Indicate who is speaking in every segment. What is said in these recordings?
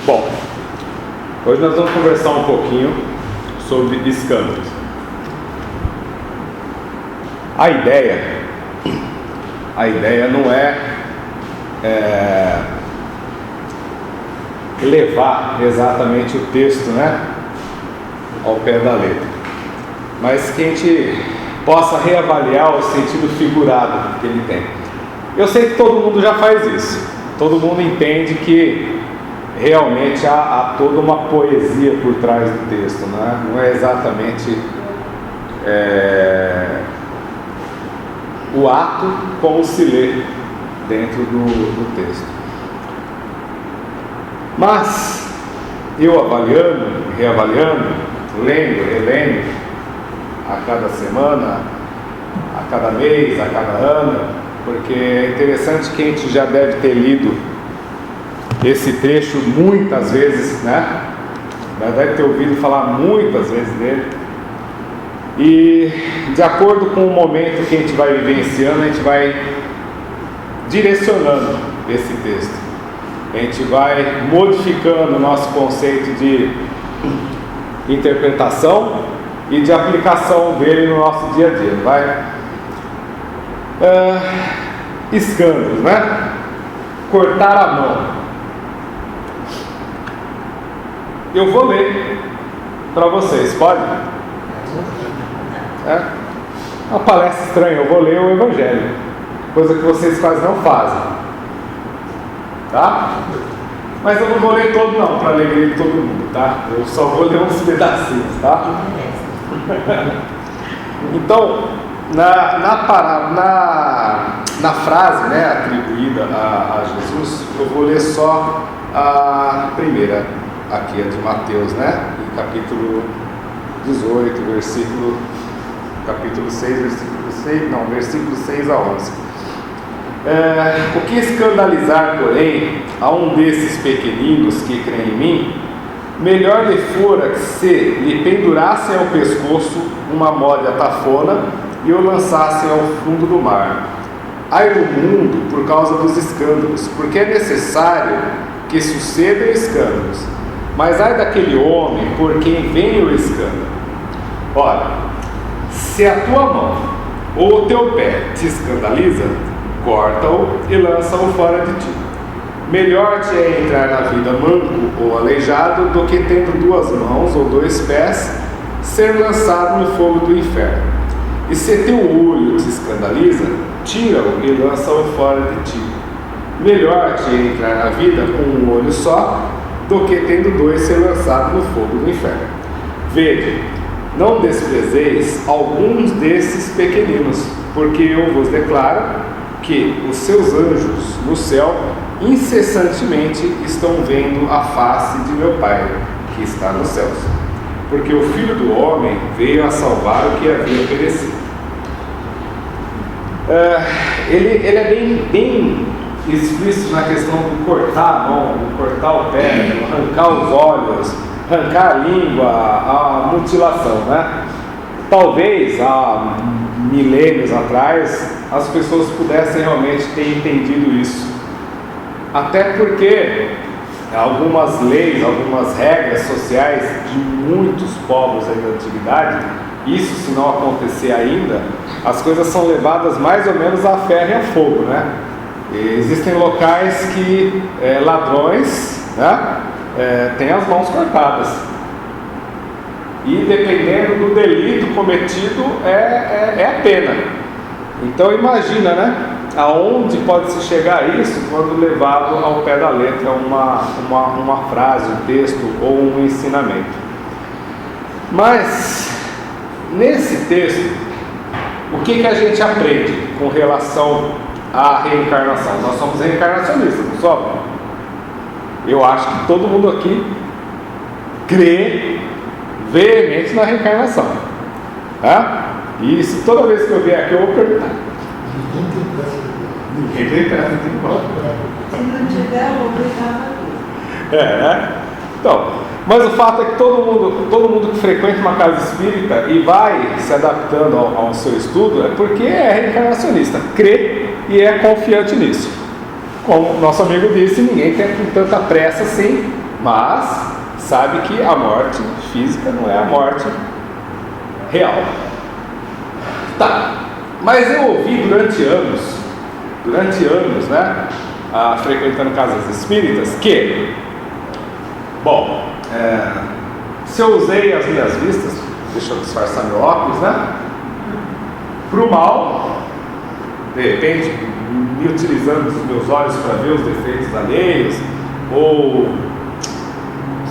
Speaker 1: Bom, hoje nós vamos conversar um pouquinho sobre escândalos. A ideia não é levar exatamente o texto, né, ao pé da letra, mas que a gente possa reavaliar o sentido figurado que ele tem. Eu sei que todo mundo já faz isso, todo mundo entende que realmente há toda uma poesia por trás do texto, né? Não é exatamente o ato como se lê dentro do texto. Mas eu avaliando, reavaliando, lendo, relendo, a cada semana, a cada mês, a cada ano, porque é interessante que a gente já deve ter lido esse trecho muitas vezes, né? Já deve ter ouvido falar muitas vezes dele. E de acordo com o momento que a gente vai vivenciando, a gente vai direcionando esse texto. A gente vai modificando o nosso conceito de interpretação e de aplicação dele no nosso dia a dia, não vai? Escândalos, né? Cortar a mão. Eu vou ler para vocês, pode? Uma palestra estranha, eu vou ler o Evangelho, coisa que vocês quase não fazem, tá? Mas eu não vou ler todo não, para alegria de todo mundo, tá? Eu só vou ler uns pedacinhos, tá? Então, na frase, né, atribuída a Jesus, eu vou ler só a primeira, aqui é de Mateus, né? Em capítulo 18, capítulo 6, versículo 6 a 11. O que escandalizar, porém, a um desses pequeninos que creem em mim, melhor lhe fora que se lhe pendurassem ao pescoço uma módia tafona e o lançassem ao fundo do mar. Ai do mundo por causa dos escândalos, porque é necessário que sucedam escândalos. Mas ai daquele homem por quem vem o escândalo. Ora, se a tua mão ou o teu pé te escandaliza, corta-o e lança-o fora de ti. Melhor te é entrar na vida manco ou aleijado do que tendo duas mãos ou dois pés ser lançado no fogo do inferno. E se teu olho te escandaliza, tira-o e lança-o fora de ti. Melhor te é entrar na vida com um olho só do que tendo dois ser lançado no fogo do inferno. Vede, não desprezeis alguns desses pequeninos, porque eu vos declaro que os seus anjos no céu incessantemente estão vendo a face de meu Pai, que está nos céus. Porque o Filho do Homem veio a salvar o que havia perecido. Ele é bem explícito na questão de cortar a mão, de cortar o pé, arrancar os olhos, arrancar a língua, a mutilação, né? Talvez há milênios atrás as pessoas pudessem realmente ter entendido isso, até porque algumas leis, algumas regras sociais de muitos povos aí da antiguidade, isso se não acontecer ainda, as coisas são levadas mais ou menos a ferro e a fogo, né? Existem locais que ladrões, né, têm as mãos cortadas. E dependendo do delito cometido, é a pena. Então imagina, né? Aonde pode se chegar a isso quando levado ao pé da letra uma frase, um texto ou um ensinamento. Mas, nesse texto, o que a gente aprende com relação à reencarnação? Nós somos reencarnacionistas, não somos? Eu acho que todo mundo aqui crê veemente na reencarnação, tá? E isso, toda vez que eu vier aqui eu vou perguntar. Ninguém tem pressa, não tem como.
Speaker 2: Se não tiver, eu vou brigar.
Speaker 1: Né? Então, mas o fato é que todo mundo que frequenta uma casa espírita e vai se adaptando ao seu estudo é porque é reencarnacionista, crê e é confiante nisso. Como nosso amigo disse, ninguém tem com tanta pressa assim mas sabe que a morte física não é a morte real. Tá, mas eu ouvi durante anos, né, frequentando casas espíritas, que, bom, se eu usei as minhas vistas, deixa eu disfarçar meu óculos, né, para o mal, de repente, me utilizando dos meus olhos para ver os defeitos alheios, ou,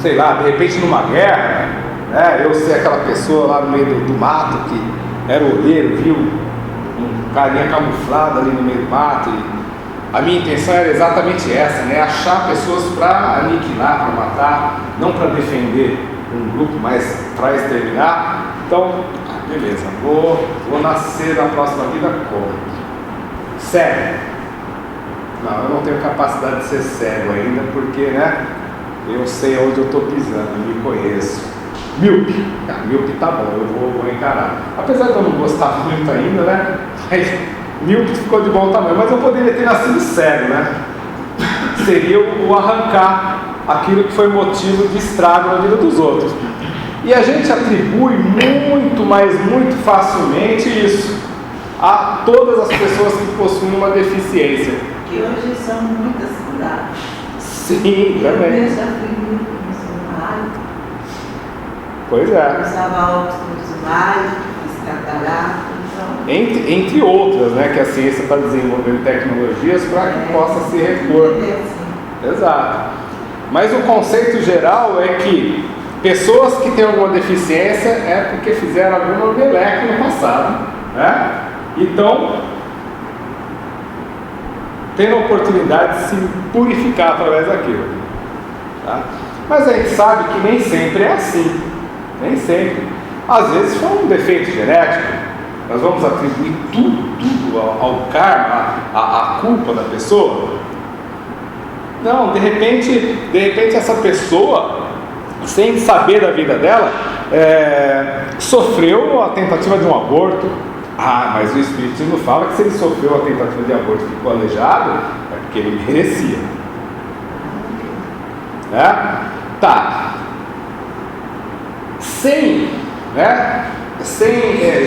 Speaker 1: sei lá, de repente numa guerra, né, eu ser aquela pessoa lá no meio do mato, que era o olheiro, viu um carinha camuflado ali no meio do mato, e a minha intenção era exatamente essa, né, achar pessoas para aniquilar, para matar, não para defender um grupo, mas para exterminar. Então, beleza, vou nascer na próxima vida como? Cego? Não, eu não tenho capacidade de ser cego ainda, porque, né, eu sei onde eu estou pisando, eu me conheço. Míope, míope tá bom, eu vou encarar. Apesar de eu não gostar muito ainda, né, mas míope ficou de bom tamanho, mas eu poderia ter nascido cego, né? Seria o arrancar aquilo que foi motivo de estrago na vida dos outros. E a gente atribui muito, mas muito facilmente isso a todas as pessoas que possuem uma deficiência.
Speaker 2: Que hoje são muitas curadas.
Speaker 1: Sim, também.
Speaker 2: Eu já fui muito funcionário.
Speaker 1: Pois é.
Speaker 2: Usava óculos mágicos, fiz catarata. Então...
Speaker 1: Entre outras, né, que a ciência está desenvolvendo tecnologias para que possa se repor. Exato. Mas o conceito geral é que pessoas que têm alguma deficiência é porque fizeram alguma meleca no passado, né? Então, tendo a oportunidade de se purificar através daquilo, tá? Mas a gente sabe que nem sempre é assim, nem sempre. Às vezes foi um defeito genético, nós vamos atribuir tudo ao karma, a culpa da pessoa. Não, de repente essa pessoa, sem saber da vida dela, sofreu a tentativa de um aborto. Ah, mas o Espiritismo fala que se ele sofreu a tentativa de aborto e ficou aleijado, é porque ele merecia. Tá. Sem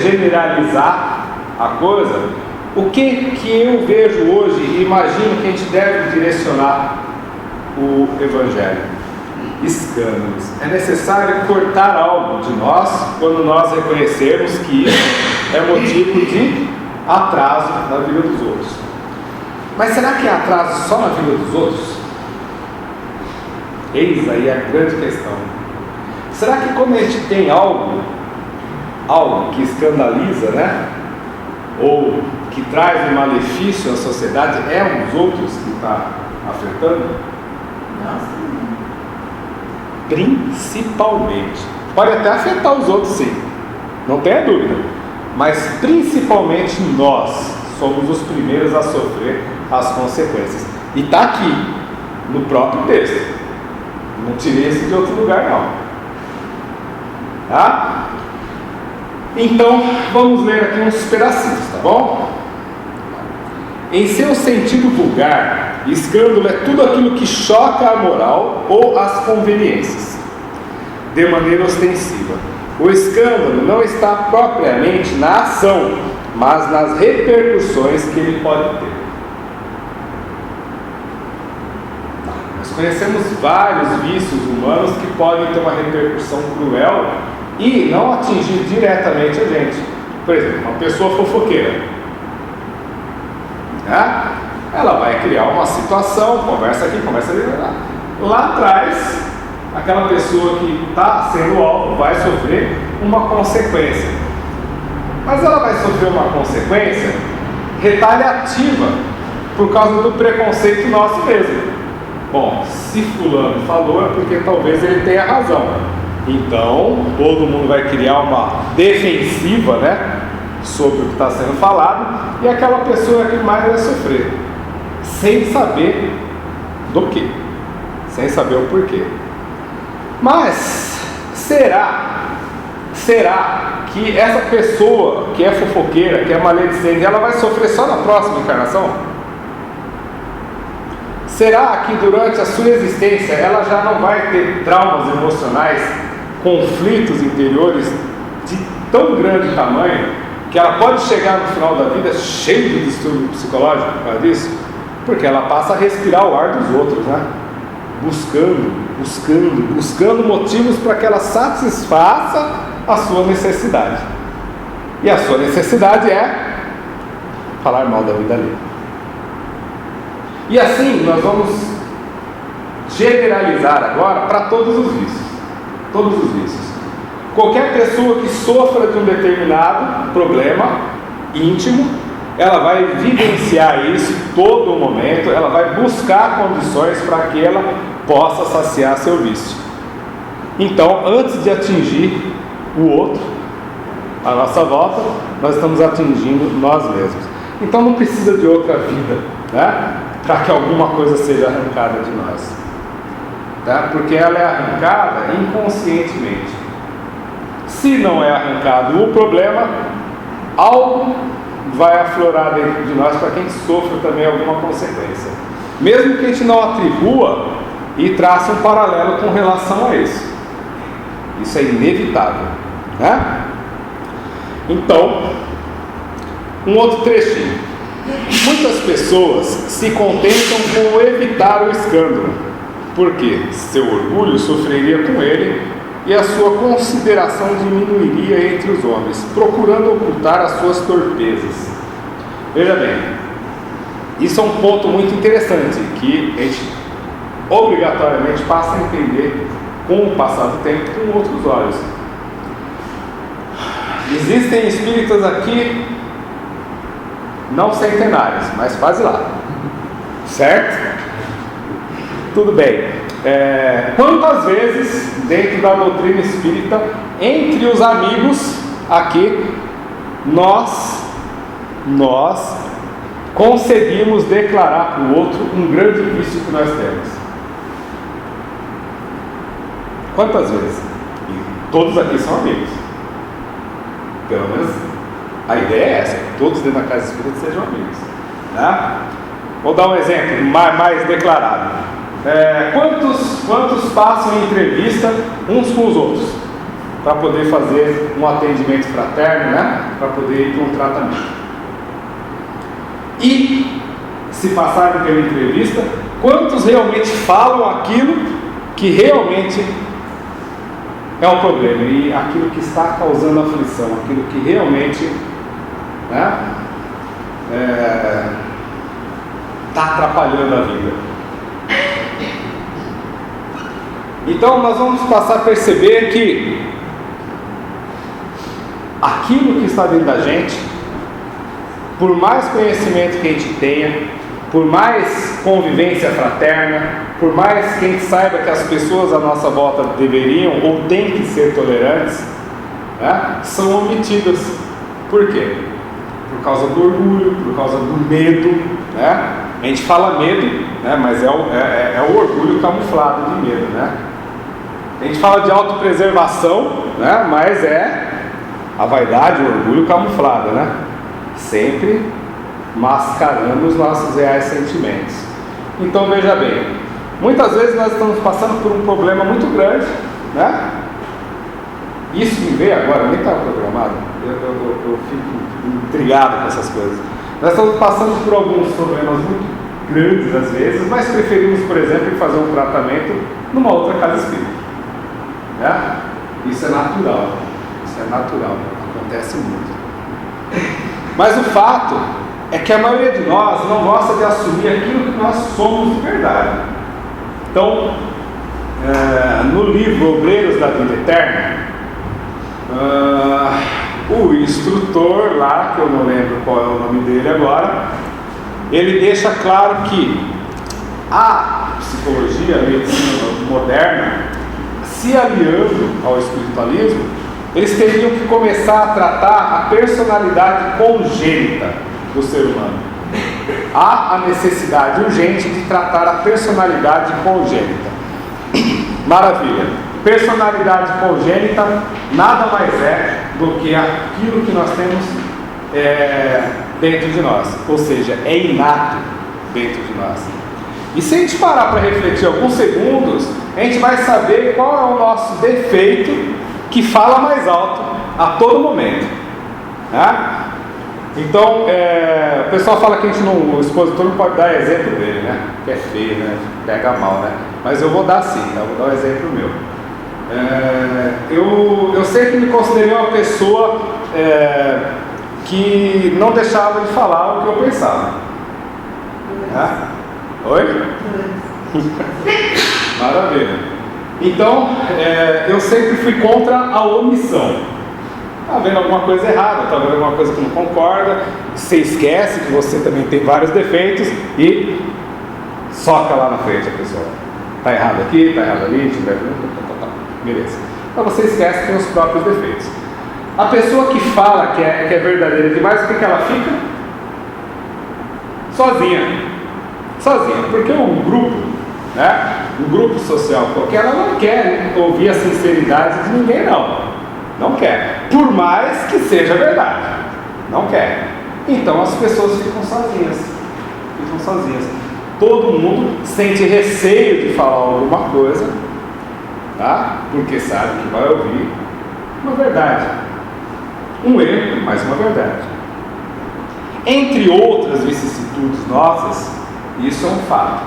Speaker 1: generalizar a coisa, o que eu vejo hoje e imagino que a gente deve direcionar o Evangelho? Escândalos. É necessário cortar algo de nós quando nós reconhecermos que isso é motivo de atraso na vida dos outros. Mas será que é atraso só na vida dos outros? Eis aí a grande questão. Será que quando a gente tem algo que escandaliza, né, ou que traz um malefício à sociedade, é os outros que está afetando?
Speaker 2: Nossa.
Speaker 1: Principalmente. Pode até afetar os outros, sim, não tenha dúvida, mas principalmente nós somos os primeiros a sofrer as consequências. E está aqui, no próprio texto. Não tirei isso de outro lugar, não. Tá? Então, vamos ler aqui uns pedacinhos, tá bom? Em seu sentido vulgar, escândalo é tudo aquilo que choca a moral ou as conveniências, de maneira ostensiva. O escândalo não está propriamente na ação, mas nas repercussões que ele pode ter. Nós conhecemos vários vícios humanos que podem ter uma repercussão cruel e não atingir diretamente a gente. Por exemplo, uma pessoa fofoqueira, ela vai criar uma situação, conversa aqui, conversa ali, lá atrás, aquela pessoa que está sendo alvo vai sofrer uma consequência, mas ela vai sofrer uma consequência retaliativa por causa do preconceito nosso mesmo. Bom, se fulano falou é porque talvez ele tenha razão, então todo mundo vai criar uma defensiva, né, sobre o que está sendo falado, e aquela pessoa que mais vai sofrer, sem saber do que, sem saber o porquê. Mas será que essa pessoa que é fofoqueira, que é maledicente, ela vai sofrer só na próxima encarnação? será que durante a sua existência ela já não vai ter traumas emocionais, conflitos interiores de tão grande tamanho que ela pode chegar no final da vida cheia de distúrbio psicológico por causa disso? Porque ela passa a respirar o ar dos outros, né? Buscando motivos para que ela satisfaça a sua necessidade. E a sua necessidade é falar mal da vida alheia. E assim nós vamos generalizar agora para todos os vícios. Todos os vícios. Qualquer pessoa que sofra de um determinado problema íntimo, ela vai vivenciar isso todo momento, ela vai buscar condições para que ela possa saciar seu vício. Então, antes de atingir o outro, a nossa volta, nós estamos atingindo nós mesmos. Então não precisa de outra vida, né? Para que alguma coisa seja arrancada de nós, tá? Porque ela é arrancada inconscientemente. Se não é arrancado o problema, algo vai aflorar dentro de nós para quem sofre também alguma consequência, mesmo que a gente não atribua e trace um paralelo com relação a isso. Isso é inevitável, né? Então, um outro trechinho. Muitas pessoas se contentam com evitar o escândalo, porque seu orgulho sofreria com ele e a sua consideração diminuiria entre os homens, procurando ocultar as suas torpezas. Veja bem, isso é um ponto muito interessante, que a gente obrigatoriamente passa a entender com o passar do tempo com outros olhos. Existem espíritas aqui, não centenários, mas quase lá, certo? Tudo bem. Quantas vezes dentro da doutrina espírita, entre os amigos aqui, nós conseguimos declarar para o outro um grande vício que nós temos? Quantas vezes? E todos aqui são amigos. Pelo menos a ideia é essa, que todos dentro da casa espírita sejam amigos, né? Vou dar um exemplo mais declarado. Quantos passam em entrevista uns com os outros para poder fazer um atendimento fraterno, né? Para poder ir para um tratamento? E se passarem pela entrevista, quantos realmente falam aquilo que realmente é um problema e aquilo que está causando aflição, aquilo que realmente, né, está atrapalhando a vida? Então nós vamos passar a perceber que aquilo que está dentro da gente, por mais conhecimento que a gente tenha, por mais convivência fraterna, por mais que a gente saiba que as pessoas à nossa volta deveriam ou têm que ser tolerantes, né, são omitidas. Por quê? Por causa do orgulho, por causa do medo, né? A gente fala medo, né, mas é o orgulho camuflado de medo, né? A gente fala de autopreservação, né, mas é a vaidade, o orgulho camuflado, né? Sempre mascarando os nossos reais sentimentos. Então veja bem, muitas vezes nós estamos passando por um problema muito grande, né? Isso me veio agora, nem estava programado, eu fico intrigado com essas coisas. Nós estamos passando por alguns problemas muito grandes às vezes, mas preferimos, por exemplo, fazer um tratamento numa outra casa espírita, né? Isso é natural, acontece muito. Mas o fato é que a maioria de nós não gosta de assumir aquilo que nós somos de verdade. Então, no livro Obreiros da Vida Eterna, o instrutor lá, que eu não lembro qual é o nome dele agora, ele deixa claro que a psicologia, a medicina moderna, se aliando ao espiritualismo, eles teriam que começar a tratar a personalidade congênita do ser humano. Há a necessidade urgente de tratar a personalidade congênita. Maravilha! Personalidade congênita nada mais é do que aquilo que nós temos dentro de nós, ou seja, é inato dentro de nós. E se a gente parar para refletir alguns segundos, a gente vai saber qual é o nosso defeito que fala mais alto a todo momento. Né? Então, o pessoal fala que o expositor não pode dar exemplo dele, né? Que é feio, né? Pega mal, né? Mas eu vou dar sim, tá? Vou dar um exemplo meu. Eu sempre me considerei uma pessoa que não deixava de falar o que eu pensava. Né? Oi? Maravilha. Então, eu sempre fui contra a omissão. Está vendo alguma coisa errada, está vendo alguma coisa que não concorda, você esquece que você também tem vários defeitos e soca lá na frente a pessoa. Está errado aqui, está errado ali, beleza. Então você esquece que tem os próprios defeitos. A pessoa que fala que é verdadeira demais, o que ela fica? Sozinha, porque um grupo, né, um grupo social qualquer, ela não quer ouvir a sinceridade de ninguém, não quer, por mais que seja verdade, não quer. Então as pessoas ficam sozinhas, todo mundo sente receio de falar alguma coisa, tá? Porque sabe que vai ouvir uma verdade, um erro, mas uma verdade. Entre outras vicissitudes nossas, isso é um fato.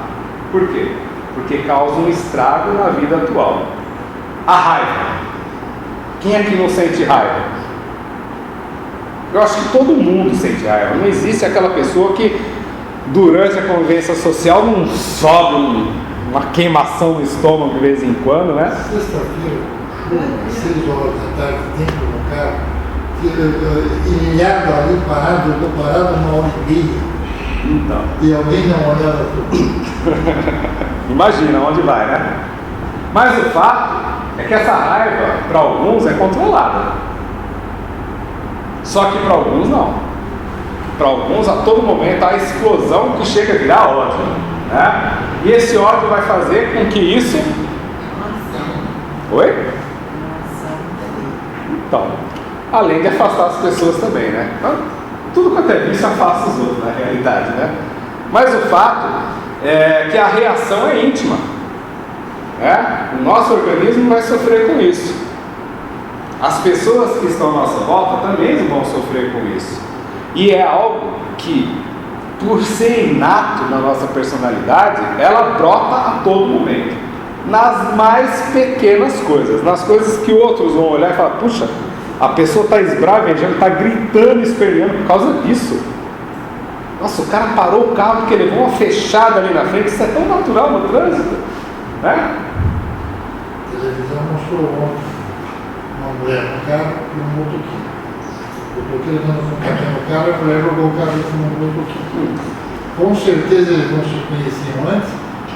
Speaker 1: Por quê? Porque causa um estrago na vida atual. A raiva. Quem aqui não sente raiva? Eu acho que todo mundo sente raiva. Não existe aquela pessoa que durante a convivência social não sobe uma queimação no estômago de vez em quando, né?
Speaker 3: Sexta-feira, 6 horas da tarde, dentro do carro, ilhado ali, parado, eu estou parado 1h30.
Speaker 1: Então.
Speaker 3: E alguém não olhava para mim.
Speaker 1: Imagina onde vai, né? Mas o fato é que essa raiva, para alguns, é controlada. Só que para alguns não. Para alguns, a todo momento, há a explosão que chega a virar ódio. Né? E esse ódio vai fazer com que isso... Oi? Então, além de afastar as pessoas também, né? Então, tudo quanto é vício afasta os outros, na realidade, né? Mas o fato é que a reação é íntima. O nosso organismo vai sofrer com isso. As pessoas que estão à nossa volta também vão sofrer com isso. E é algo que, por ser inato na nossa personalidade, ela brota a todo momento. Nas mais pequenas coisas, nas coisas que outros vão olhar e falar: puxa, a pessoa está esbravejando, está gritando, esperneando por causa disso. Nossa, o cara parou o carro porque levou uma fechada ali na frente. Isso é tão natural no trânsito, né?
Speaker 3: A televisão mostrou ontem uma mulher no carro e um motoquinho. Eu estou levando um café no carro, a mulher jogou o carro em cima do motoquinho. Com certeza eles não se conheciam antes,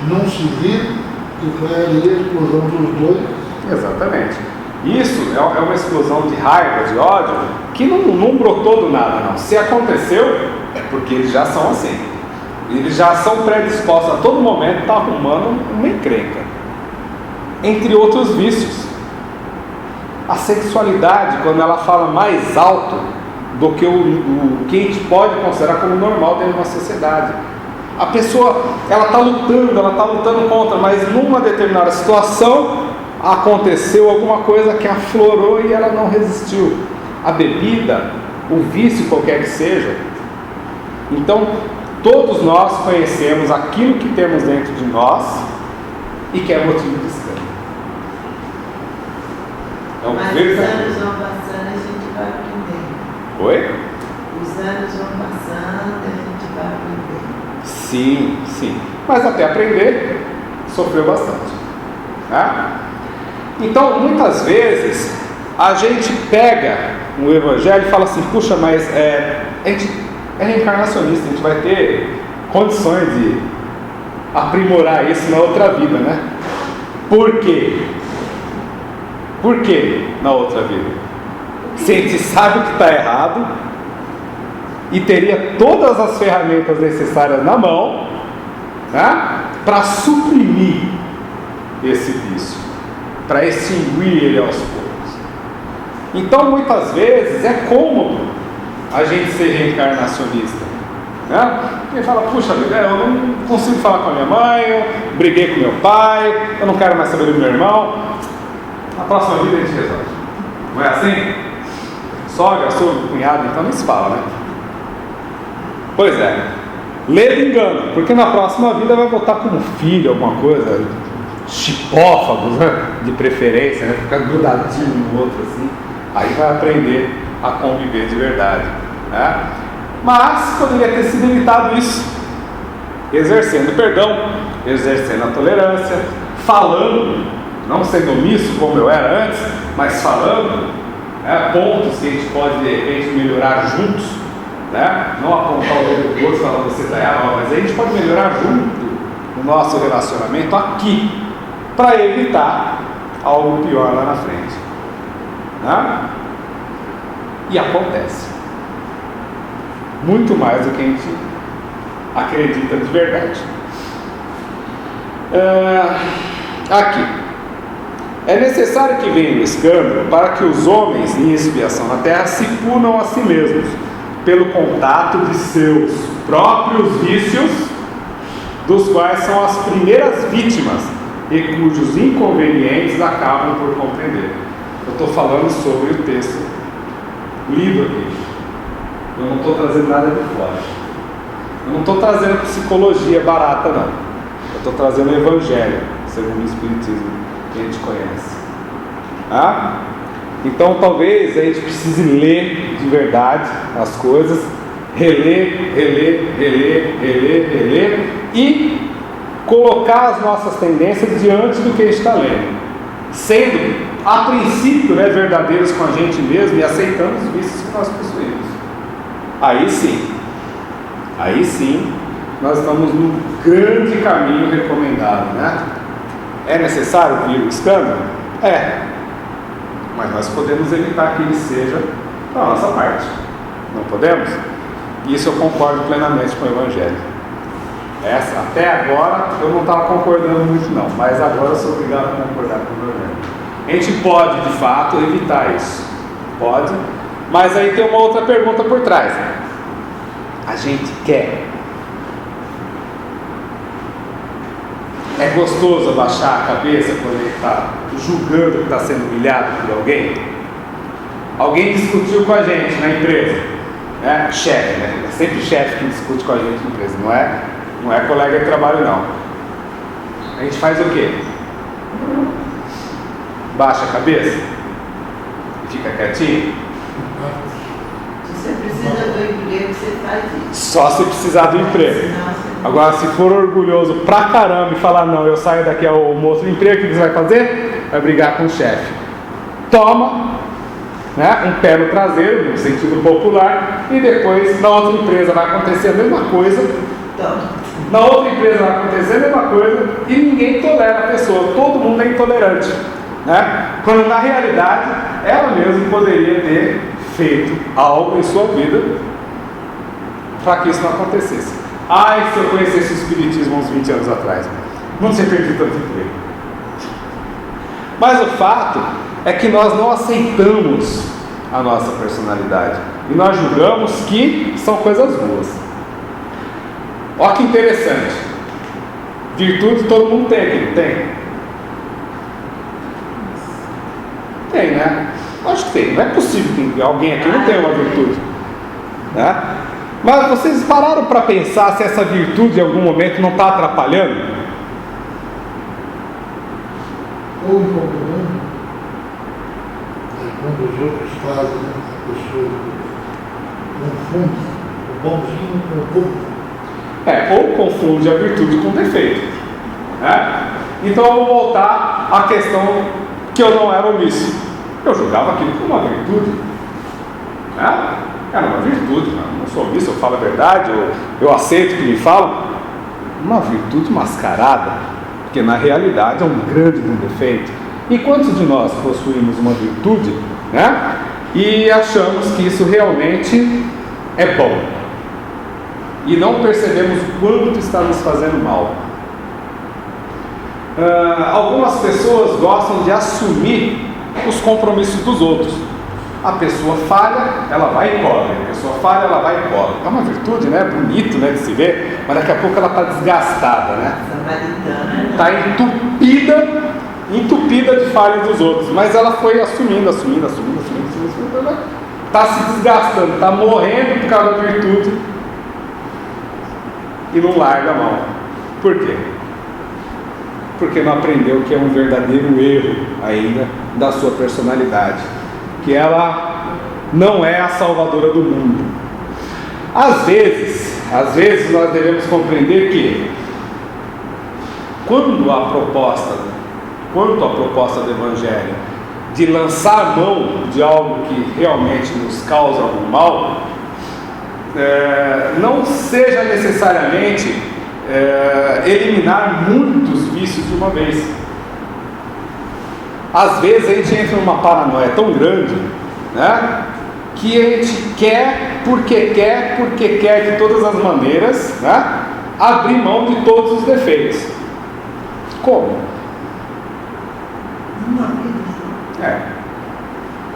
Speaker 3: não se viram, e foi ali a explosão dos dois.
Speaker 1: Exatamente. Isso é uma explosão de raiva, de ódio, que não brotou do nada, não. Se aconteceu, é porque eles já são assim. Eles já são predispostos a todo momento estar arrumando uma encrenca. Entre outros vícios. A sexualidade, quando ela fala mais alto do que o que a gente pode considerar como normal dentro de uma sociedade. A pessoa, ela está lutando contra, mas numa determinada situação aconteceu alguma coisa que aflorou e ela não resistiu. A bebida, o vício qualquer que seja. Então, todos nós conhecemos aquilo que temos dentro de nós e que é motivo de escândalo.
Speaker 2: Mas os anos vão passando e a gente vai aprendendo.
Speaker 1: Oi?
Speaker 2: Os anos vão passando e a gente vai aprendendo.
Speaker 1: Sim. Mas até aprender, sofreu bastante. Né? Então, muitas vezes, a gente pega o Evangelho e fala assim: puxa, mas a gente é reencarnacionista, a gente vai ter condições de aprimorar isso na outra vida, né? Por quê? Por que na outra vida? Se a gente sabe o que está errado e teria todas as ferramentas necessárias na mão, né, para suprimir esse vício, para extinguir ele aos poucos. Então, muitas vezes é cômodo a gente ser reencarnacionista, né? Ele fala, puxa vida, eu não consigo falar com a minha mãe, eu briguei com meu pai, eu não quero mais saber do meu irmão. Na próxima vida a gente resolve. Não é assim? Sogra, sogro, cunhado, então nem se fala, né? Pois é. Ledo engano, porque na próxima vida vai voltar como filho, alguma coisa, chipófagos, né? De preferência, né? Ficar grudadinho no outro assim. Aí vai aprender a conviver de verdade, né? Mas poderia ter sido evitado isso, exercendo perdão, exercendo a tolerância, falando, não sendo omisso como eu era antes, mas falando, né, pontos que a gente pode de repente melhorar juntos, né? Não apontar o dedo do outro falando você está errado, mas a gente pode melhorar junto o nosso relacionamento aqui, para evitar algo pior lá na frente, né? E acontece muito mais do que a gente acredita de verdade. Aqui é necessário que venha o escândalo para que os homens em expiação na terra se punam a si mesmos pelo contato de seus próprios vícios, dos quais são as primeiras vítimas e cujos inconvenientes acabam por compreender. Eu estou falando sobre o texto lido aqui. Eu não estou trazendo nada de fora. Eu não estou trazendo psicologia barata, não. Eu estou trazendo o Evangelho, segundo o Espiritismo que a gente conhece. Então talvez a gente precise ler de verdade as coisas, reler e colocar as nossas tendências diante do que a gente está lendo, sendo a princípio, né, verdadeiros com a gente mesmo e aceitando os vícios que nós possuímos. Aí sim, nós estamos num grande caminho recomendado, né? É necessário vir o escândalo? É, mas nós podemos evitar que ele seja da nossa parte. Não podemos? Isso eu concordo plenamente com o Evangelho. Até agora eu não estava concordando muito não, mas agora eu sou obrigado a concordar com o Evangelho. A gente pode, de fato, evitar isso. Pode. Mas aí tem uma outra pergunta por trás. A gente quer. É gostoso abaixar a cabeça quando ele está julgando que está sendo humilhado por alguém? Alguém discutiu com a gente na empresa, né? Chefe, né? É sempre chefe que discute com a gente na empresa, não é colega de trabalho não. A gente faz o quê? Baixa a cabeça? Fica quietinho?
Speaker 2: Se você precisa do emprego, você faz isso.
Speaker 1: Só se precisar do emprego. Agora, se for orgulhoso pra caramba e falar, não, eu saio daqui ao outro emprego, o que você vai fazer? Vai brigar com o chefe. Toma, né, um pé no traseiro, no sentido popular, e depois na outra empresa vai acontecer a mesma coisa. Na outra empresa vai acontecer a mesma coisa e ninguém tolera a pessoa, todo mundo é intolerante, né? Quando na realidade ela mesma poderia ter feito algo em sua vida para que isso não acontecesse. Ai, se eu conhecesse o Espiritismo uns 20 anos atrás, não tinha perdido tanto emprego. Mas o fato é que nós não aceitamos a nossa personalidade e nós julgamos que são coisas boas. Olha que interessante. Virtude todo mundo tem aqui, não tem? Tem, né? Acho que tem. Não é possível que alguém aqui não tenha uma virtude, né? Mas vocês pararam para pensar se essa virtude em algum momento não está atrapalhando?
Speaker 3: Ou incomodando, quando os outros fazem, a pessoa confunde o bonzinho com o burro.
Speaker 1: Ou confunde a virtude com o defeito, né? Então eu vou voltar à questão que eu não era omisso. Eu julgava aquilo como uma virtude, né? Era uma virtude, não sou omisso, eu falo a verdade, eu aceito o que me falam. Uma virtude mascarada, porque na realidade é um grande defeito. E quantos de nós possuímos uma virtude, né? E achamos que isso realmente é bom e não percebemos o quanto está nos fazendo mal. Algumas pessoas gostam de assumir os compromissos dos outros. A pessoa falha, ela vai e cobre. A pessoa falha, ela vai e cobre. É uma virtude, né? Bonito, né, de se ver, mas daqui a pouco ela está desgastada, né? Está entupida de falhas dos outros. Mas ela foi assumindo. Ela está se desgastando, está morrendo por causa da virtude e não larga a mão. Por quê? Porque não aprendeu que é um verdadeiro erro ainda da sua personalidade, que ela não é a salvadora do mundo. Às vezes nós devemos compreender que quanto à proposta do Evangelho de lançar mão de algo que realmente nos causa algum mal, não seja necessariamente eliminar muitos vícios de uma vez. Às vezes a gente entra numa paranoia tão grande, né, que a gente quer de todas as maneiras, né, abrir mão de todos os defeitos. Como?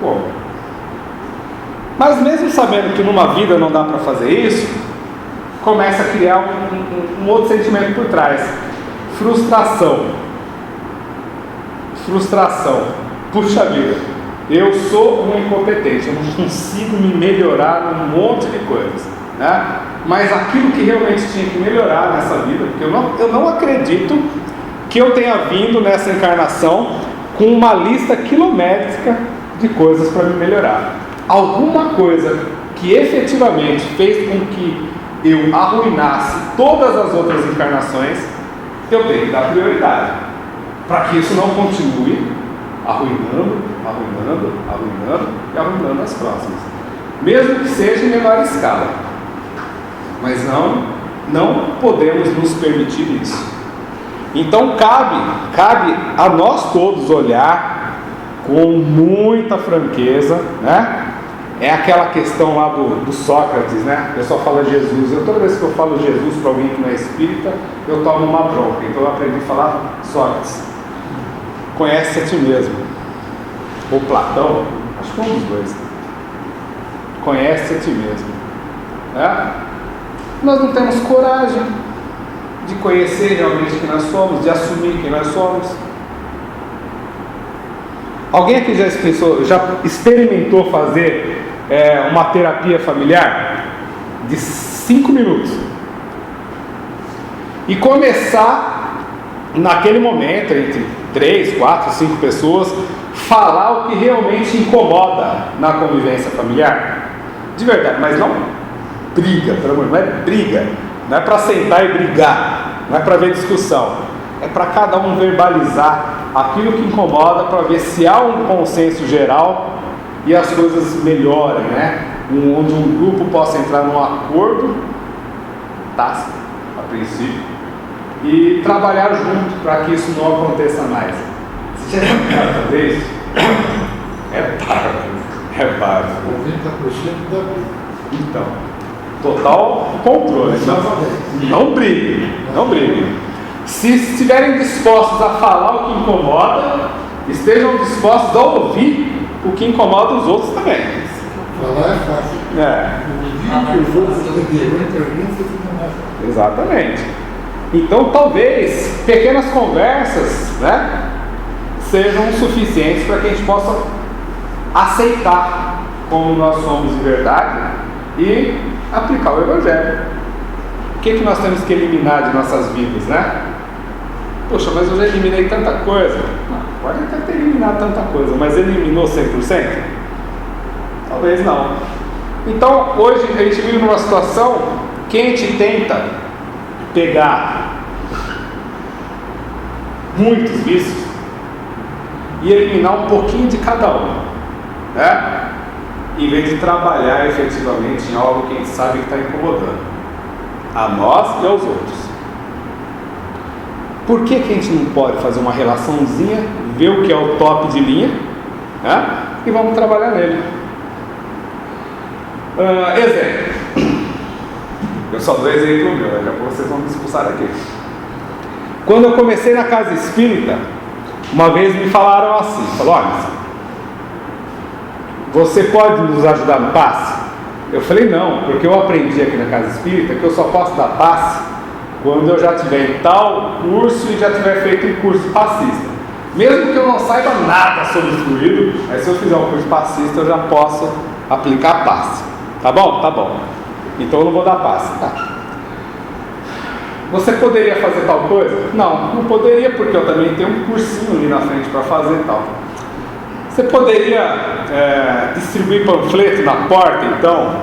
Speaker 1: Como? Mas mesmo sabendo que numa vida não dá para fazer isso, começa a criar um outro sentimento por trás. Frustração. Puxa vida, eu sou um incompetente, eu não consigo me melhorar num monte de coisas, né? Mas aquilo que realmente tinha que melhorar nessa vida, porque eu não acredito que eu tenha vindo nessa encarnação com uma lista quilométrica de coisas para me melhorar. Alguma coisa que efetivamente fez com que eu arruinasse todas as outras encarnações, eu tenho que dar prioridade, para que isso não continue arruinando as próximas, mesmo que seja em menor escala. Mas não podemos nos permitir isso. Então cabe a nós todos olhar com muita franqueza, né? É aquela questão lá do Sócrates, né? O pessoal fala Jesus. Toda vez que eu falo Jesus para alguém que não é espírita, eu tomo uma bronca. Então eu aprendi a falar Sócrates. Conhece a ti mesmo. Ou Platão, acho que um dos dois. Conhece a ti mesmo. Nós não temos coragem de conhecer realmente quem nós somos, de assumir quem nós somos. Alguém aqui já experimentou fazer uma terapia familiar de 5 minutos e começar naquele momento, entre 3, 4, 5 pessoas, falar o que realmente incomoda na convivência familiar? De verdade, mas não briga, pelo amor, não é briga, não é para sentar e brigar, não é para ver discussão, é para cada um verbalizar aquilo que incomoda, para ver se há um consenso geral e as coisas melhorem, né? Onde um grupo possa entrar num acordo tácito, a princípio, e trabalhar junto para que isso não aconteça mais. Você já tentaram fazer isso? É bárbaro.
Speaker 3: 90% da briga.
Speaker 1: Então, total controle. Não briguem. Se estiverem dispostos a falar o que incomoda, estejam dispostos a ouvir o que incomoda os outros também.
Speaker 3: Falar é fácil. Ouvir o que os outros
Speaker 1: Exatamente. Então, talvez pequenas conversas, né, sejam suficientes para que a gente possa aceitar como nós somos de verdade e aplicar o Evangelho. O que nós temos que eliminar de nossas vidas, né? Poxa, mas eu já eliminei tanta coisa. Pode até ter eliminado tanta coisa, mas eliminou 100%? Talvez não. Então, hoje a gente vive numa situação que a gente tenta pegar muitos vícios e eliminar um pouquinho de cada um, né? Em vez de trabalhar efetivamente em algo que a gente sabe que está incomodando a nós e aos outros. Por que a gente não pode fazer uma relaçãozinha, ver o que é o top de linha, né? E vamos trabalhar nele? Exemplo. Eu só dou exemplo meu, daqui a pouco vocês vão me expulsar daqui. Quando eu comecei na casa espírita, uma vez me falaram assim, olha, você pode nos ajudar no passe? Eu falei, não, porque eu aprendi aqui na Casa Espírita que eu só posso dar passe quando eu já tiver em tal curso e já tiver feito um curso passista. Mesmo que eu não saiba nada sobre o fluido, aí se eu fizer um curso passista eu já posso aplicar passe. Tá bom? Tá bom. Então eu não vou dar passe. Tá. Você poderia fazer tal coisa? Não poderia, porque eu também tenho um cursinho ali na frente para fazer tal. Você poderia distribuir panfleto na porta, então?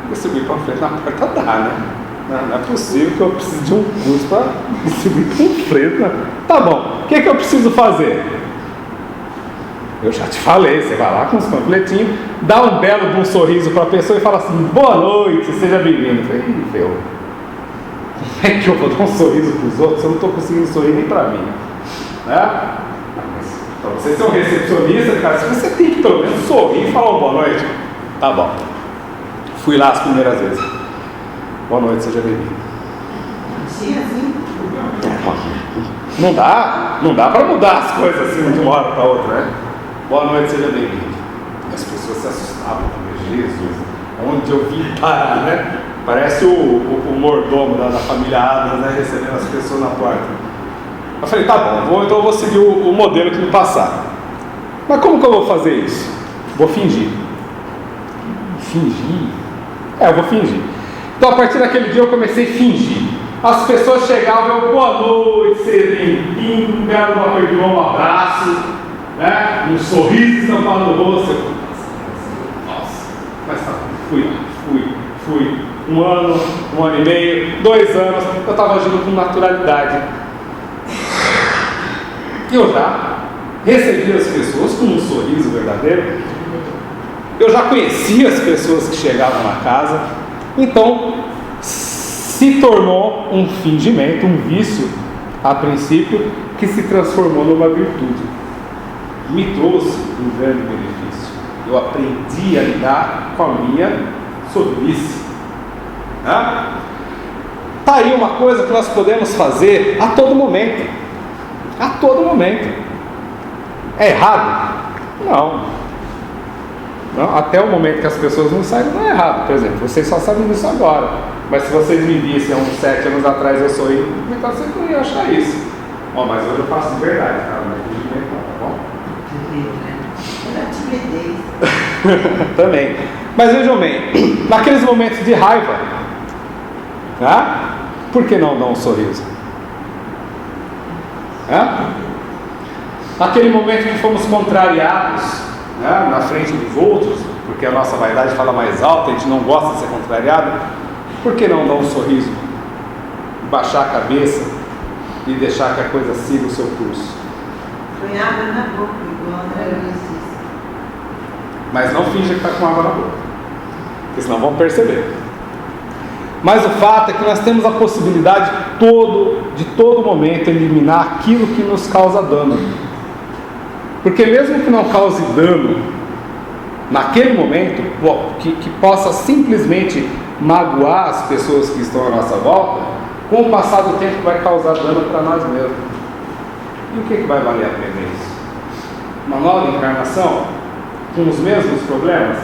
Speaker 1: Distribuir panfleto na porta dá, né? Não é possível que eu precise de um curso para distribuir panfleto. Né? Tá bom, o que eu preciso fazer? Eu já te falei, você vai lá com os panfletinhos, dá um belo de um sorriso para a pessoa e fala assim, boa noite, seja bem-vindo. Eu falei, meu, como é que eu vou dar um sorriso para os outros? Eu não estou conseguindo sorrir nem para mim. Né? Para você ser um recepcionista, cara, você tem que pelo menos sorrir e falar boa noite. Tá bom. Fui lá as primeiras vezes. Boa noite, seja bem-vindo. Não dá para mudar as coisas assim de uma hora para outra, né? Boa noite, seja bem-vindo. As pessoas se assustavam com Jesus, onde eu vim parar, né? Parece o mordomo da família Adams, né? Recebendo as pessoas na porta. Eu falei, tá bom, então eu vou seguir o modelo que me passaram. Mas como que eu vou fazer isso? Vou fingir. Fingir? Eu vou fingir. Então a partir daquele dia eu comecei a fingir. As pessoas chegavam, eu, boa noite, seja bem-vindo, quero uma pergunta, um abraço, né? Um sorriso estampado no rosto. Nossa, mas tá, fui. Um ano e meio, 2 anos, eu estava agindo com naturalidade. Eu já recebia as pessoas com um sorriso verdadeiro. Eu já conhecia as pessoas que chegavam na casa. Então, se tornou um fingimento, um vício, a princípio, que se transformou numa virtude. Me trouxe um grande benefício. Eu aprendi a lidar com a minha sorrice. Tá aí uma coisa que nós podemos fazer a todo momento. A todo momento. É errado? Não, até o momento que as pessoas não saibam, não é errado. Por exemplo, vocês só sabem disso agora. Mas se vocês me vissem há uns 7 anos atrás eu sorri, então vocês não iam achar isso. Mas hoje eu faço de verdade, tá? Não é fingimento, tá bom? Também. Mas vejam bem, naqueles momentos de raiva, por que não dar um sorriso? Naquele momento que fomos contrariados, na frente dos outros, porque a nossa vaidade fala mais alto, a gente não gosta de ser contrariado, por que não dar um sorriso, baixar a cabeça e deixar que a coisa siga o seu curso?
Speaker 2: Põe água na boca, igual a André disse.
Speaker 1: Mas não finja que está com água na boca, porque senão vão perceber. Mas o fato é que nós temos a possibilidade de todo momento eliminar aquilo que nos causa dano. Porque mesmo que não cause dano naquele momento, que possa simplesmente magoar as pessoas que estão à nossa volta, com o passar do tempo vai causar dano para nós mesmos. E o que vai valer a pena isso? Uma nova encarnação? Com os mesmos problemas?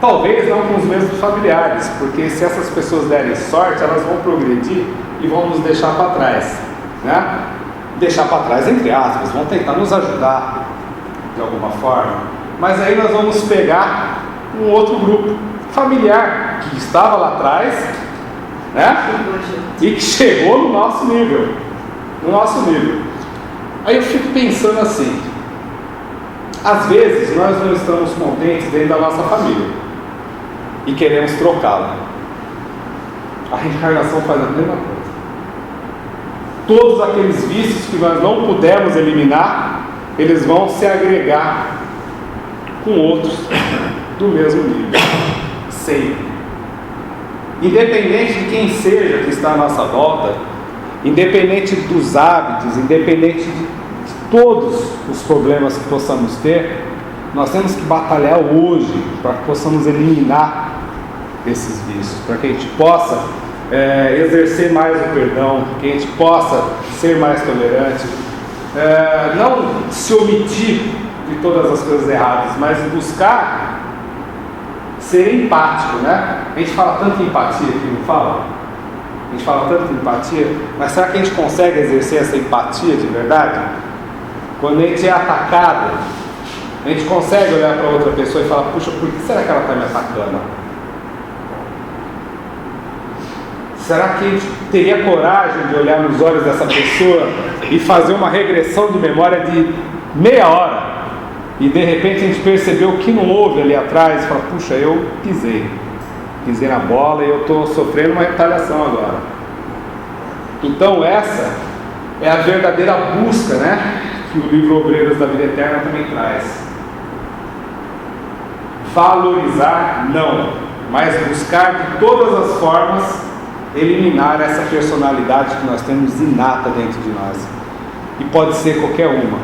Speaker 1: Talvez não com os mesmos familiares, porque se essas pessoas derem sorte, elas vão progredir e vão nos deixar para trás, né? Deixar para trás, entre aspas, vão tentar nos ajudar de alguma forma, mas aí nós vamos pegar um outro grupo familiar que estava lá atrás, né? E que chegou no nosso nível, Aí eu fico pensando assim, às vezes nós não estamos contentes dentro da nossa família e queremos trocá-la. A reencarnação faz a mesma coisa. Todos aqueles vícios que nós não pudemos eliminar, eles vão se agregar com outros do mesmo nível, sempre. Independente de quem seja que está à nossa volta, independente dos hábitos, independente de todos os problemas que possamos ter, nós temos que batalhar hoje para que possamos eliminar esses vícios, para que a gente possa exercer mais o perdão, que a gente possa ser mais tolerante, não se omitir de todas as coisas erradas, mas buscar ser empático, né? A gente fala tanto em empatia aqui, não fala? A gente fala tanto em empatia, mas será que a gente consegue exercer essa empatia de verdade? Quando a gente é atacado, a gente consegue olhar para outra pessoa e falar: puxa, por que será que ela está me atacando? Será que a gente teria coragem de olhar nos olhos dessa pessoa e fazer uma regressão de memória de meia hora? E de repente a gente percebeu que não houve ali atrás e fala: puxa, eu pisei na bola e eu estou sofrendo uma retaliação agora. Então essa é a verdadeira busca, né, que o livro Obreiros da Vida Eterna também traz. Valorizar não, mas buscar de todas as formas eliminar essa personalidade que nós temos inata dentro de nós. E pode ser qualquer uma,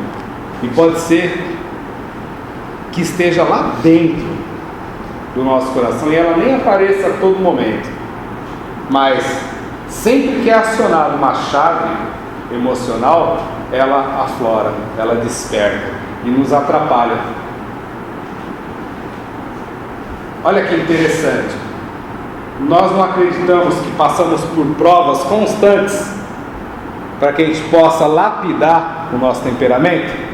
Speaker 1: e pode ser que esteja lá dentro do nosso coração e ela nem apareça a todo momento, mas sempre que é acionada uma chave emocional, ela aflora, ela desperta e nos atrapalha. Olha que interessante, nós não acreditamos que passamos por provas constantes para que a gente possa lapidar o nosso temperamento?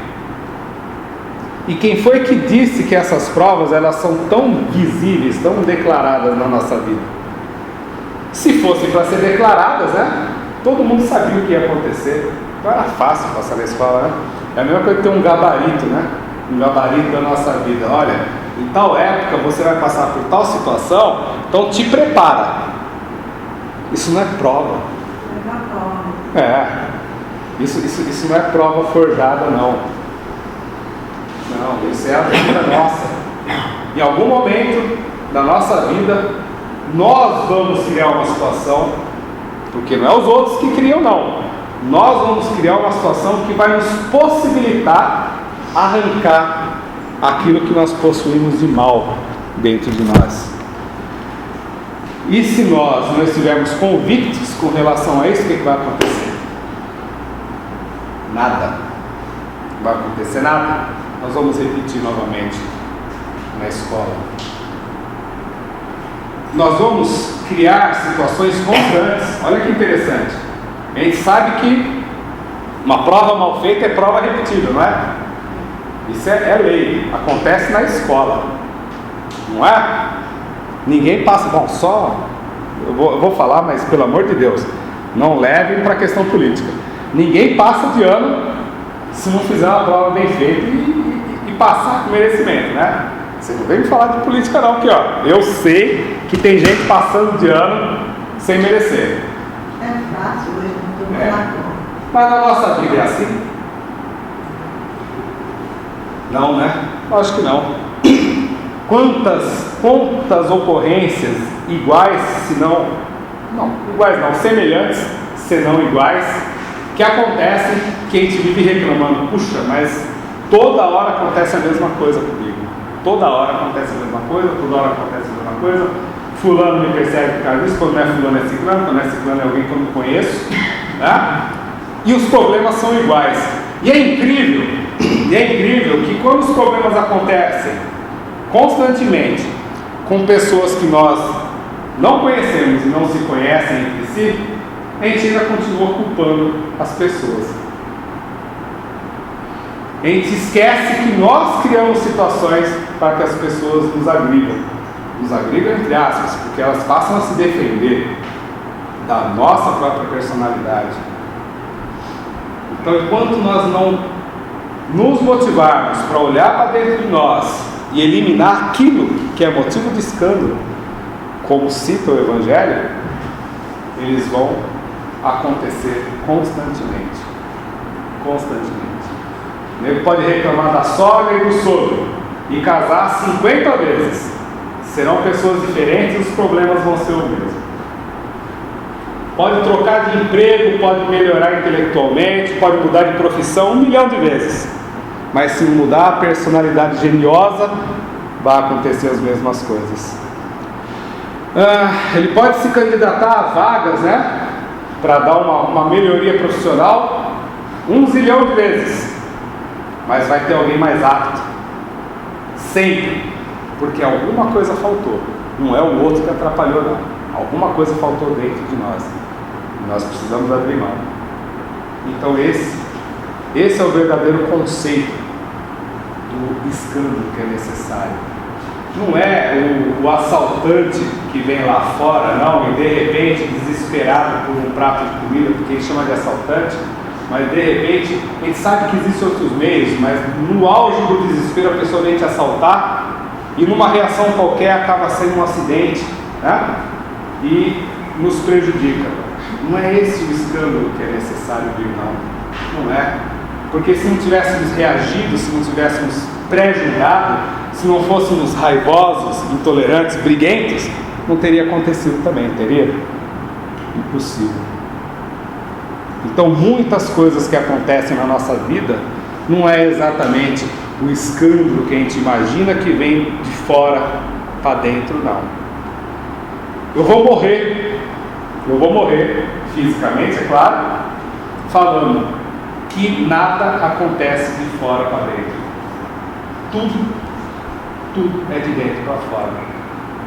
Speaker 1: E quem foi que disse que essas provas elas são tão visíveis, tão declaradas na nossa vida? Se fossem para ser declaradas, né? Todo mundo sabia o que ia acontecer. Não era fácil passar na escola, né? É a mesma coisa que ter um gabarito, né? Um gabarito da nossa vida. Olha, em tal época você vai passar por tal situação, então te prepara. Isso não é prova. Isso não é prova forjada, não. Não, isso é a vida nossa. Em algum momento da nossa vida, nós vamos criar uma situação, porque não é os outros que criam, não. Nós vamos criar uma situação que vai nos possibilitar arrancar aquilo que nós possuímos de mal dentro de nós. E se nós não estivermos convictos com relação a isso, o que vai acontecer? Nada. Não vai acontecer nada. Nós vamos repetir novamente na escola. Nós vamos criar situações constantes. Olha que interessante. A gente sabe que uma prova mal feita é prova repetida, não é? Isso é lei. Acontece na escola, não é? Ninguém passa. Bom, só eu vou falar, mas pelo amor de Deus, não levem para a questão política. Ninguém passa de ano se não fizer uma prova bem feita e passar com merecimento, né? Você não vem me falar de política não, porque ó, eu sei que tem gente passando de ano sem merecer.
Speaker 2: É fácil hoje, não estou lá.
Speaker 1: Mas na nossa vida é assim? Não, né? Acho que não. Quantas ocorrências iguais, se não iguais não, semelhantes, se não iguais, que acontecem, que a gente vive reclamando: puxa, mas toda hora acontece a mesma coisa comigo. Toda hora acontece a mesma coisa, toda hora acontece a mesma coisa. Fulano me persegue por causa disso, quando não é fulano é ciclano, quando não é ciclano é alguém que eu não conheço, né? E os problemas são iguais. E é incrível que quando os problemas acontecem constantemente com pessoas que nós não conhecemos e não se conhecem entre si, a gente ainda continua culpando as pessoas. A gente esquece que nós criamos situações para que as pessoas nos agridam. Nos agridam entre aspas, porque elas passam a se defender da nossa própria personalidade. Então, enquanto nós não nos motivarmos para olhar para dentro de nós e eliminar aquilo que é motivo de escândalo, como cita o Evangelho, eles vão acontecer constantemente. O nego pode reclamar da sogra e do sogro e casar 50 vezes. Serão pessoas diferentes e os problemas vão ser o mesmo. Pode trocar de emprego, pode melhorar intelectualmente, pode mudar de profissão 1 milhão de vezes. Mas se mudar a personalidade geniosa, vai acontecer as mesmas coisas. Ele pode se candidatar a vagas, né? Para dar uma melhoria profissional, 1 zilhão de vezes. Mas vai ter alguém mais apto. Sempre. Porque alguma coisa faltou. Não é o outro que atrapalhou, não. Alguma coisa faltou dentro de nós. E nós precisamos abrir mão. Então esse é o verdadeiro conceito do escândalo que é necessário. Não é o assaltante que vem lá fora, não, e de repente, desesperado por um prato de comida, porque ele chama de assaltante, mas de repente, ele sabe que existem outros meios, mas no auge do desespero a pessoa vem te assaltar, e numa reação qualquer acaba sendo um acidente, né? E nos prejudica. Não é esse o escândalo que é necessário vir, não. Não é. Porque se não tivéssemos reagido, se não tivéssemos pré-julgado, se não fôssemos raivosos, intolerantes, briguentos, não teria acontecido também, teria? Impossível. Então, muitas coisas que acontecem na nossa vida não é exatamente o escândalo que a gente imagina que vem de fora para dentro, não. Eu vou morrer fisicamente, é claro, falando que nada acontece de fora para dentro. Tudo é de dentro para fora.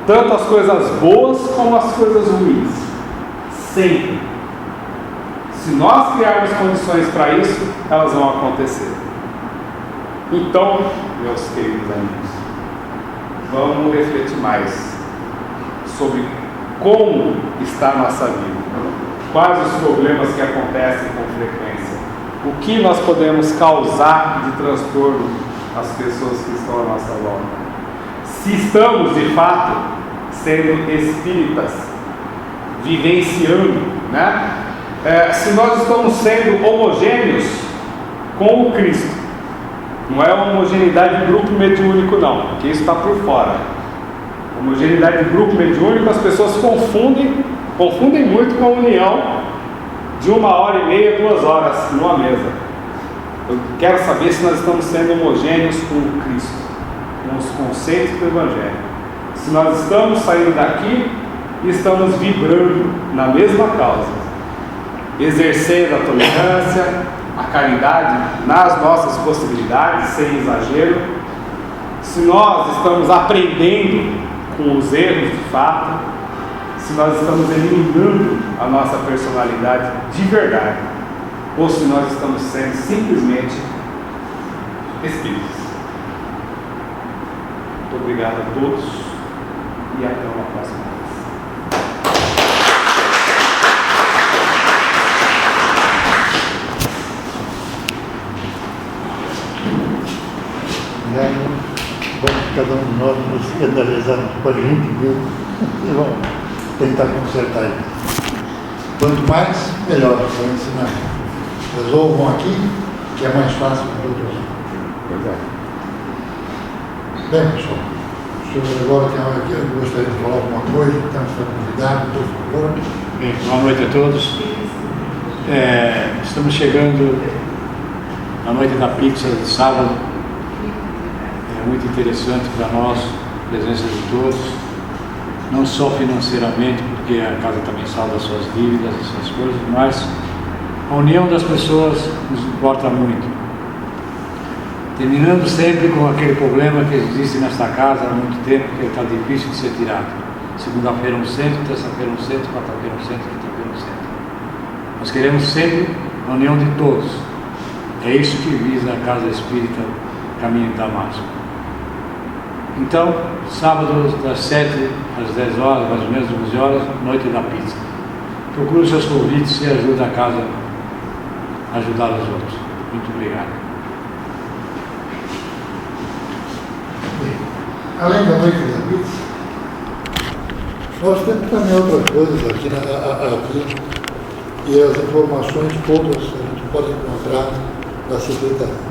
Speaker 1: Tanto as coisas boas como as coisas ruins. Sempre. Se nós criarmos condições para isso, elas vão acontecer. Então, meus queridos amigos, vamos refletir mais sobre como está a nossa vida. Quais os problemas que acontecem com frequência. O que nós podemos causar de transtorno às pessoas que estão à nossa volta. Se estamos, de fato, sendo espíritas, vivenciando, né? Se nós estamos sendo homogêneos com o Cristo. Não é uma homogeneidade de grupo mediúnico, não, porque isso está por fora. Homogeneidade de grupo mediúnico, as pessoas confundem muito com a união de 1h30, 2 horas numa mesa. Eu quero saber se nós estamos sendo homogêneos com o Cristo, com os conceitos do Evangelho. Se nós estamos saindo daqui e estamos vibrando na mesma causa, exercendo a tolerância, a caridade nas nossas possibilidades, sem exagero. Se nós estamos aprendendo com os erros de fato, se nós estamos eliminando a nossa personalidade de verdade, ou se nós estamos sendo simplesmente espíritos. Muito obrigado a todos e até uma próxima vez.
Speaker 3: Bom que cada um de nós nos escandalizamos com a gente mesmo. E vamos tentar consertar isso. Quanto mais, melhor para ensinar. Resolvam aqui, que é mais fácil para todos. Bem, pessoal, o senhor agora tem algo aqui, eu gostaria de falar alguma coisa, então está convidado, por favor.
Speaker 4: Bem, boa noite a todos. Estamos chegando na noite da pizza de sábado. É muito interessante para nós a presença de todos, não só financeiramente, porque a casa também salda suas dívidas, essas coisas, mas a união das pessoas nos importa muito. Terminando sempre com aquele problema que existe nesta casa há muito tempo, que está difícil de ser tirado. Segunda-feira um centro, terça-feira um centro, quarta-feira um centro, quinta-feira um centro. Nós queremos sempre a união de todos. É isso que visa a Casa Espírita Caminho da Máxima. Então, sábado das 7 às 10 horas, mais ou menos 11 horas, noite da pizza. Procure os seus convites e ajude a casa a ajudar os outros. Muito obrigado.
Speaker 3: Além da noite da pizza, nós temos também outras coisas aqui, e as informações todas a gente pode encontrar na secretaria.